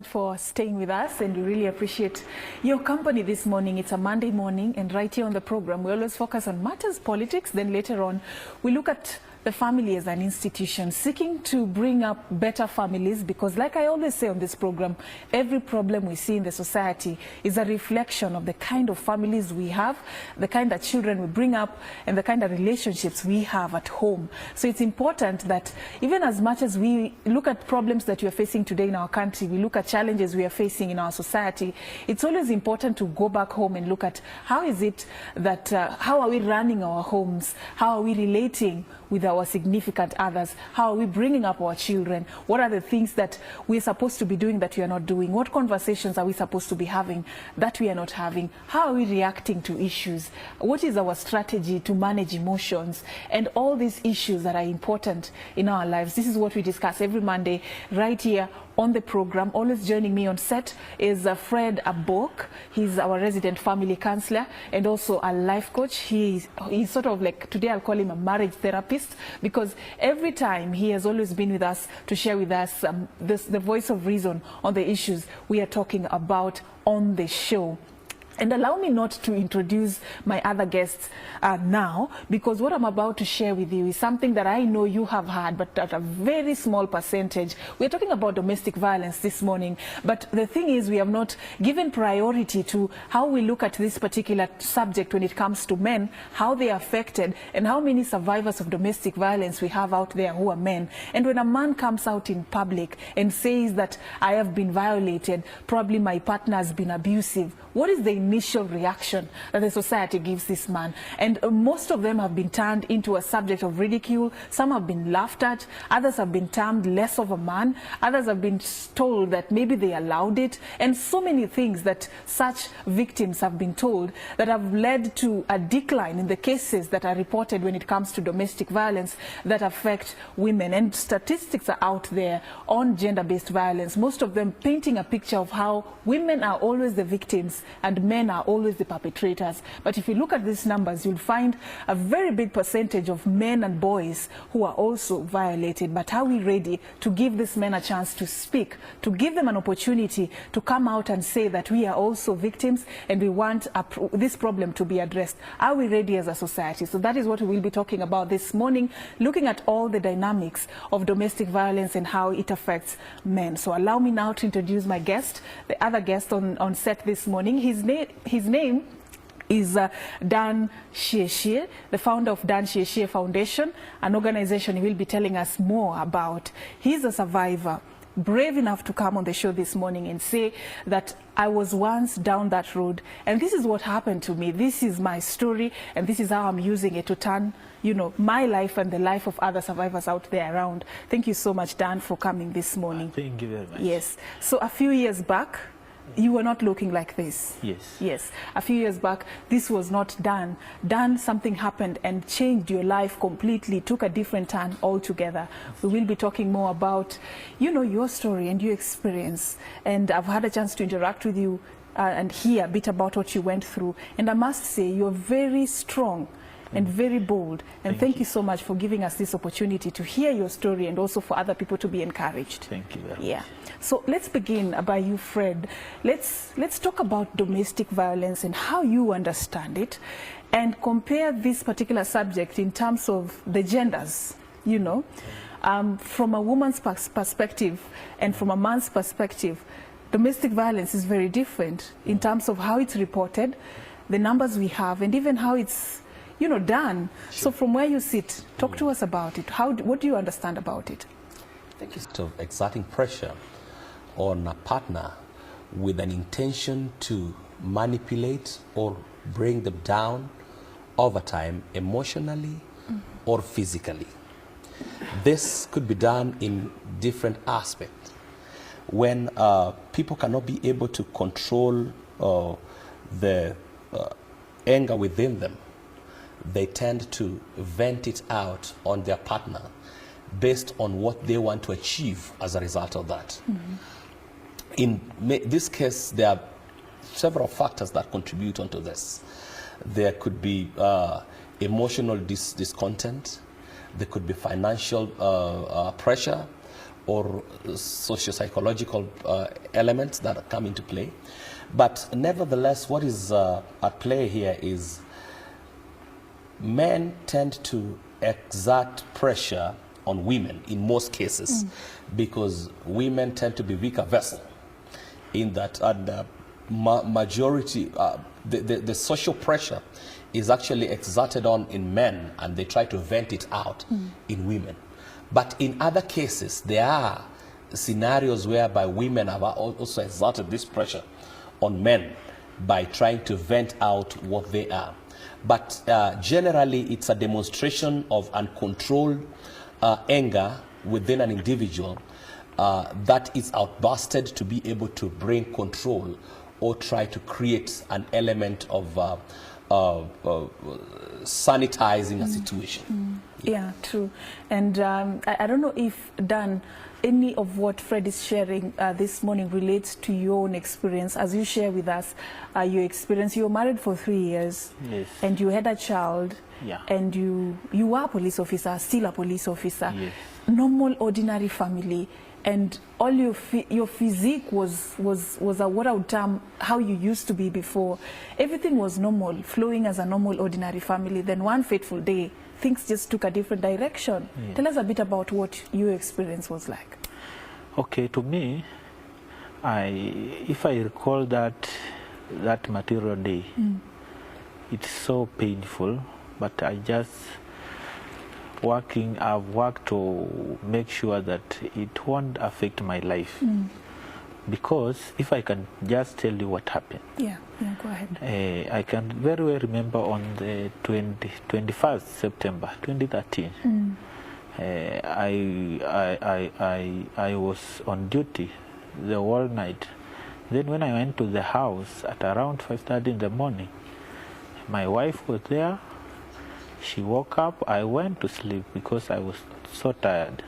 For staying with us, and we really appreciate your company this morning. It's a Monday morning, and right here on the program we always focus on matters politics. Then later on we look at the family as an institution, seeking to bring up better families, because like I always say on this program, every problem we see in the society is a reflection of the kind of families we have, the kind of children we bring up, and the kind of relationships we have at home. So it's important that even as much as we look at problems that we are facing today in our country, we look at challenges we are facing in our society, it's always important to go back home and look at how is it that, how are we running our homes, how are we relating with our significant others, how are we bringing up our children, what are the things that we're supposed to be doing that we are not doing, what conversations are we supposed to be having that we are not having, how are we reacting to issues, what is our strategy to manage emotions, and all these issues that are important in our lives. This is what we discuss every Monday right here on the program. Always joining me on set is Fred Abok. He's our resident family counselor and also a life coach. He's sort of like, today I'll call him a marriage therapist, because every time he has always been with us to share with us the voice of reason on the issues we are talking about on the show. And allow me not to introduce my other guests now, because what I'm about to share with you is something that I know you have heard, but at a very small percentage. We're talking about domestic violence this morning, but the thing is we have not given priority to how we look at this particular subject when it comes to men, how they are affected, and how many survivors of domestic violence we have out there who are men. And when a man comes out in public and says that I have been violated, probably my partner has been abusive, what is the initial reaction that the society gives this man? And most of them have been turned into a subject of ridicule. Some have been laughed at. Others have been termed less of a man. Others have been told that maybe they allowed it. And so many things that such victims have been told that have led to a decline in the cases that are reported when it comes to domestic violence that affect women. And statistics are out there on gender-based violence, most of them painting a picture of how women are always the victims and men are always the perpetrators. But if you look at these numbers, you'll find a very big percentage of men and boys who are also violated. But are we ready to give these men a chance to speak, to give them an opportunity to come out and say that we are also victims and we want this problem to be addressed? Are we ready as a society? So that is what we will be talking about this morning, looking at all the dynamics of domestic violence and how it affects men. So allow me now to introduce my guest, the other guest on set this morning. His name is Dan Shieshie, the founder of Dan Shieshie Foundation, an organization he will be telling us more about. He's a survivor, brave enough to come on the show this morning and say that I was once down that road and this is what happened to me. This is my story and this is how I'm using it to turn, you know, my life and the life of other survivors out there around. Thank you so much, Dan, for coming this morning. Thank you very much. Yes. So a few years back, you were not looking like this. Yes. Yes. A few years back, this was not done. Something happened and changed your life completely, took a different turn altogether. We will be talking more about, you know, your story and your experience. And I've had a chance to interact with you and hear a bit about what you went through. And I must say, you're very strong and very bold. And thank you so much for giving us this opportunity to hear your story and also for other people to be encouraged. Thank you very much. Yeah. So let's begin by you, Fred. Let's talk about domestic violence and how you understand it and compare this particular subject in terms of the genders, you know, from a woman's perspective and from a man's perspective. Domestic violence is very different in terms of how it's reported, the numbers we have, and even how it's, you know, done. Sure. So from where you sit, talk to us about it. What do you understand about it? I think it's of exerting pressure on a partner with an intention to manipulate or bring them down over time, emotionally or physically. This could be done in different aspects. When people cannot be able to control the anger within them, they tend to vent it out on their partner based on what they want to achieve as a result of that. In this case, there are several factors that contribute onto this. There could be emotional discontent, there could be financial pressure, or socio-psychological elements that come into play. But nevertheless, what is at play here is men tend to exert pressure on women in most cases because women tend to be weaker vessel in that, and majority, the social pressure is actually exerted on in men, and they try to vent it out in women. But in other cases, there are scenarios whereby women have also exerted this pressure on men by trying to vent out what they are. But generally, it's a demonstration of uncontrolled anger within an individual that is outbursted to be able to bring control or try to create an element of sanitizing a situation. Yeah, true. And I don't know if, Dan, any of what Fred is sharing this morning relates to your own experience. As you share with us your experience, you were married for 3 years. Yes. And you had a child. Yeah. And you were a police officer, still a police officer. Yes. Normal, ordinary family. And all your physique was what I would term how you used to be before. Everything was normal, flowing as a normal, ordinary family. Then one fateful day, things just took a different direction. Yeah. Tell us a bit about what your experience was like. Okay, to me, if I recall that material day, it's so painful, but I've worked to make sure that it won't affect my life. Because if I can just tell you what happened. Yeah, go ahead. I can very well remember on the 21st September 2013. I was on duty the whole night. Then when I went to the house at around 5:30 in the morning, my wife was there. She woke up. I went to sleep because I was so tired.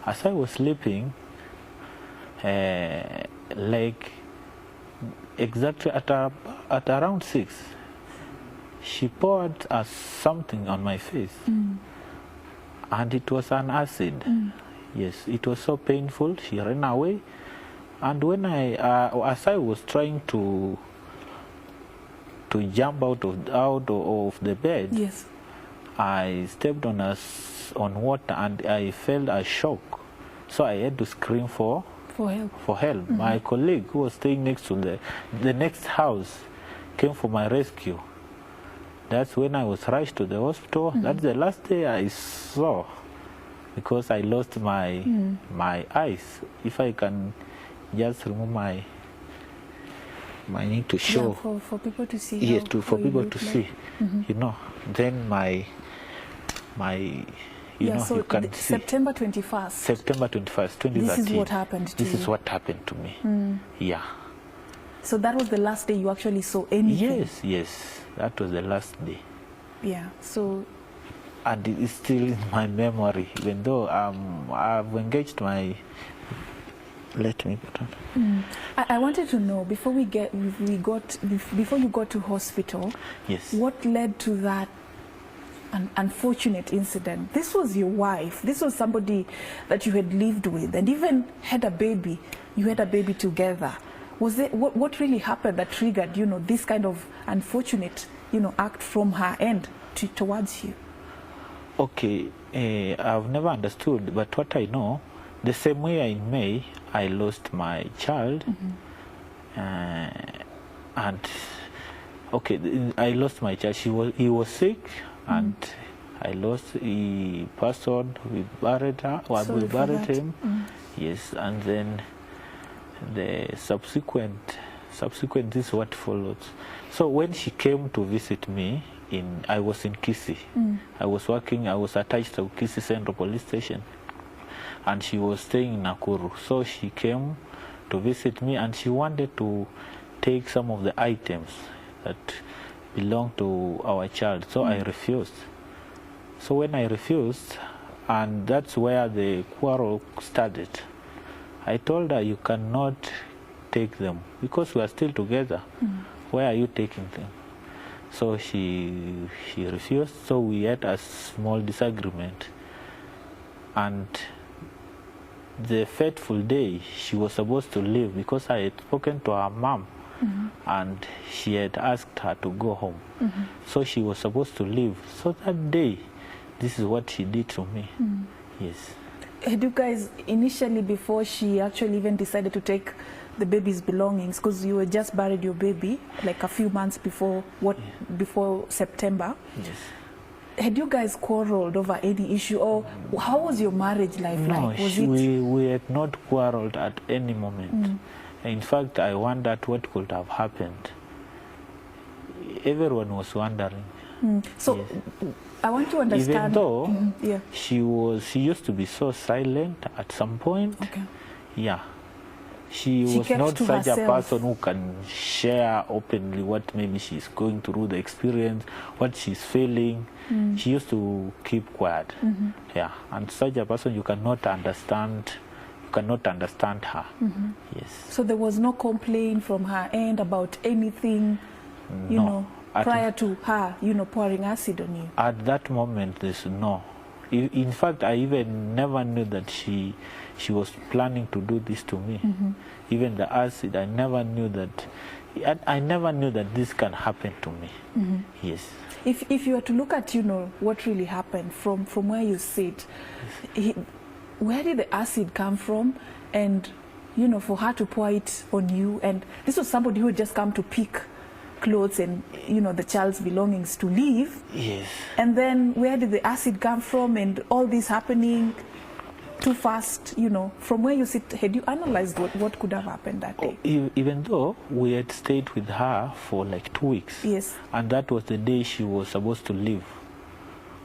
As I was sleeping, like exactly at around 6, she poured something on my face, and it was an acid. Yes, it was so painful. She ran away, and when as I was trying to jump out of the bed, Yes. I stepped on water and I felt a shock, so I had to scream for help. My colleague who was staying next to the next house came for my rescue. That's when I was rushed to the hospital. That's the last day I saw, because I lost my eyes. If I can just remove my need to show, for people to see. yes, for people to see, you know. Then so you can see. September 21st. September 21st, 2013. This is what happened to you. This is what happened to me. Yeah. So that was the last day you actually saw anything? Yes. That was the last day. Yeah. So. And it is still in my memory, even though I've engaged my. Let me put on. I wanted to know, before you got to hospital, yes, what led to that an unfortunate incident? This was your wife. This was somebody that you had lived with and even had a baby. You had a baby together. Was it what really happened that triggered, this kind of unfortunate, act from her end towards you? Okay, I've never understood, but what I know, the same way in May, I lost my child, and okay, I lost my child. He was sick, and he passed on. We buried her. We buried him. Yes, and then the subsequent this is what followed. So when she came to visit me, I was in Kisii. I was attached to Kisii Central Police Station, and she was staying in Nakuru. So she came to visit me, and she wanted to take some of the items that belong to our child. So I refused. So when I refused, and that's where the quarrel started, I told her, you cannot take them because we are still together. Where are you taking them? So she refused. So we had a small disagreement, and the fateful day she was supposed to leave, because I had spoken to her mom, and she had asked her to go home. So she was supposed to leave. So that day, this is what she did to me. Yes. Had you guys initially, before she actually even decided to take the baby's belongings, because you had just buried your baby like a few months before before September, Yes. had you guys quarreled over any issue, or how was your marriage life like? Was we had not quarreled at any moment. In fact, I wondered what could have happened. Everyone was wondering. So Yes. I want to understand. Even though yeah. she used to be so silent at some point. Okay. Yeah. She was kept not to such a herself. person who can share openly what maybe she's going through, the experience, what she's feeling. She used to keep quiet. Yeah. And such a person, you cannot understand her. Yes. So there was no complaint from her end about anything, you No. know, prior to her, you know, pouring acid on you? At that moment, there's no. In fact, I even never knew that she was planning to do this to me. Even the acid, I never knew that. I never knew that this can happen to me. Yes. If you were to look at, you know, what really happened from where you sit, where did the acid come from? And, you know, for her to pour it on you, and this was somebody who had just come to pick clothes and, you know, the child's belongings to leave. Yes. And then where did the acid come from, and all this happening too fast, you know? From where you sit, had you analyzed what could have happened that day? Even though we had stayed with her for like 2 weeks. Yes. And that was the day she was supposed to leave.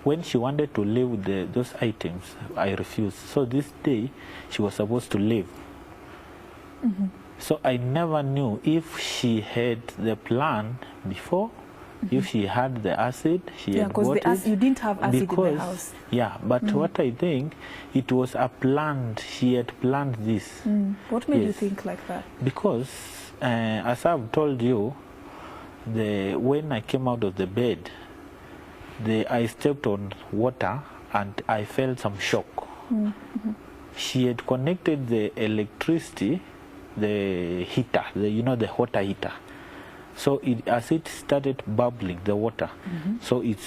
When she wanted to leave with those items, I refused. So this day, she was supposed to leave. So I never knew if she had the plan before, if she had the acid, she had bought it. You didn't have acid in the house. Yeah, but what I think, it was a planned, she had planned this. What made you Yes. think like that? Because, as I've told you, when I came out of the bed, I stepped on water and I felt some shock. She had connected the electricity, the heater, the water heater. So as it started bubbling, the water, so it's